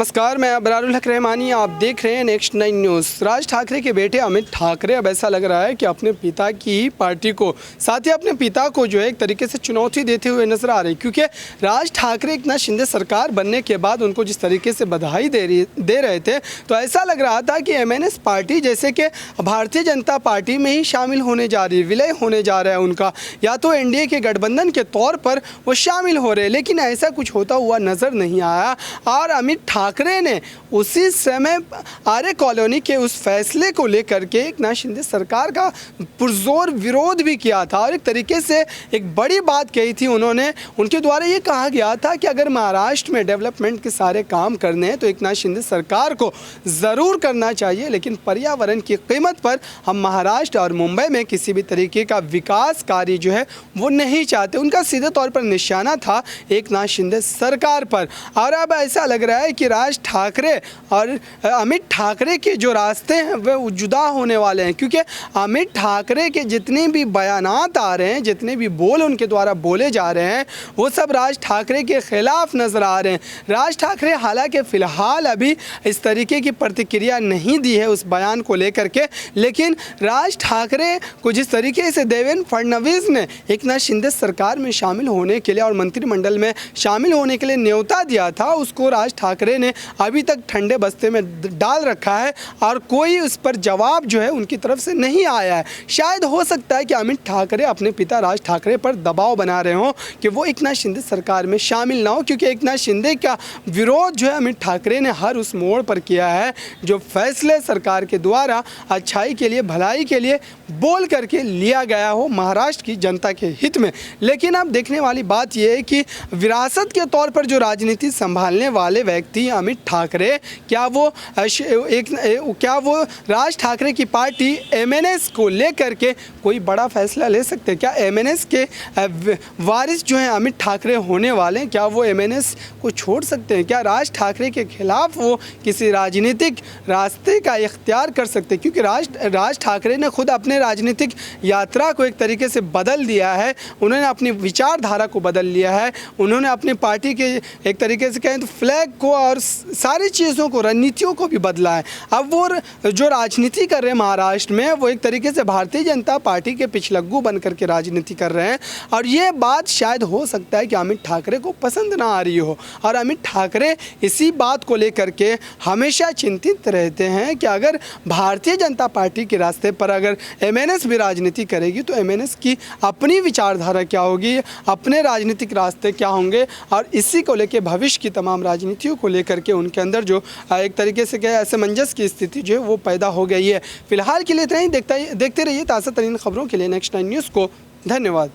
नमस्कार, मैं अबरारुल हक रहमानी। आप देख रहे हैं नेक्स्ट 9 न्यूज़। राज ठाकरे के बेटे अमित ठाकरे अब ऐसा लग रहा है कि अपने पिता की पार्टी को, साथ ही अपने पिता को जो है एक तरीके से चुनौती देते हुए नजर आ रही, क्योंकि राज ठाकरे एकनाथ शिंदे सरकार बनने के बाद उनको जिस तरीके से बधाई दे रहे थे, तो ऐसा लग रहा था कि MNS पार्टी जैसे कि भारतीय जनता पार्टी में ही शामिल होने जा रही है, विलय होने जा रहा है उनका, या तो NDA के गठबंधन के तौर पर वो शामिल हो रहे, लेकिन ऐसा कुछ होता हुआ नज़र नहीं आया। और अमित ठाकरे ने उसी समय आर्य कॉलोनी के उस फैसले को लेकर के एकनाथ शिंदे सरकार का पुरजोर विरोध भी किया था और एक तरीके से एक बड़ी बात कही थी उन्होंने। उनके द्वारा ये कहा गया था कि अगर महाराष्ट्र में डेवलपमेंट के सारे काम करने हैं तो एकनाथ शिंदे सरकार को ज़रूर करना चाहिए, लेकिन पर्यावरण की कीमत पर हम महाराष्ट्र और मुंबई में किसी भी तरीके का विकास कार्य जो है वो नहीं चाहते। उनका सीधे तौर पर निशाना था एकनाथ शिंदे सरकार पर। और अब ऐसा लग रहा है कि राज ठाकरे और अमित ठाकरे के जो रास्ते हैं वे जुदा होने वाले हैं, क्योंकि अमित ठाकरे के जितने भी बयानात आ रहे हैं, जितने भी बोल उनके द्वारा बोले जा रहे हैं, वो सब राज ठाकरे के खिलाफ नज़र आ रहे हैं। राज ठाकरे हालांकि फ़िलहाल अभी इस तरीके की प्रतिक्रिया नहीं दी है उस बयान को लेकर के, लेकिन राज ठाकरे को जिस तरीके से देवेंद्र फडणवीस ने एकनाथ शिंदे सरकार में शामिल होने के लिए और मंत्रिमंडल में शामिल होने के लिए न्योता दिया था, उसको राज ठाकरे ने अभी तक ठंडे बस्ते में डाल रखा है और कोई उस पर जवाब जो है उनकी तरफ से नहीं आया है। शायद हो सकता है कि अमित ठाकरे अपने पिता राज ठाकरे पर दबाव बना रहे हों कि वो एकनाथ शिंदे सरकार में शामिल ना हो, क्योंकि एकनाथ शिंदे का विरोध जो है अमित ठाकरे ने हर उस मोड़ पर किया है जो फैसले सरकार के द्वारा अच्छाई के लिए, भलाई के लिए बोल करके लिया गया हो महाराष्ट्र की जनता के हित में। लेकिन अब देखने वाली बात यह है कि विरासत के तौर पर जो राजनीति संभालने वाले व्यक्ति अमित ठाकरे, क्या वो राज ठाकरे की पार्टी MNS को लेकर के कोई बड़ा फैसला ले सकते हैं? क्या MNS के वारिस जो हैं अमित ठाकरे होने वाले हैं, क्या वो MNS को छोड़ सकते हैं? क्या राज ठाकरे के खिलाफ वो किसी राजनीतिक रास्ते का इख्तियार कर सकते हैं? क्योंकि राज ठाकरे ने खुद अपने राजनीतिक यात्रा को एक तरीके से बदल दिया है, उन्होंने अपनी विचारधारा को बदल लिया है, उन्होंने अपनी पार्टी के एक तरीके से कहें तो फ्लैग को और सारी चीज़ों को, रणनीतियों को भी बदला है। अब वो जो राजनीति कर रहे हैं महाराष्ट्र में, वो एक तरीके से भारतीय जनता पार्टी के पिछलग्गू बन करके राजनीति कर रहे हैं। और ये बात शायद हो सकता है कि अमित ठाकरे को पसंद ना आ रही हो, और अमित ठाकरे इसी बात को लेकर के हमेशा चिंतित रहते हैं कि अगर भारतीय जनता पार्टी के रास्ते पर अगर MNS भी राजनीति करेगी तो MNS की अपनी विचारधारा क्या होगी, अपने राजनीतिक रास्ते क्या होंगे, और इसी को लेकर भविष्य की तमाम राजनीतियों को लेकर के उनके अंदर जो एक तरीके से क्या असमंजस की स्थिति जो है वो पैदा हो गई है। फिलहाल के लिए इतना ही। देखते रहिए ताज़ा तरीन खबरों के लिए नेक्स्ट 9 न्यूज़ को। धन्यवाद।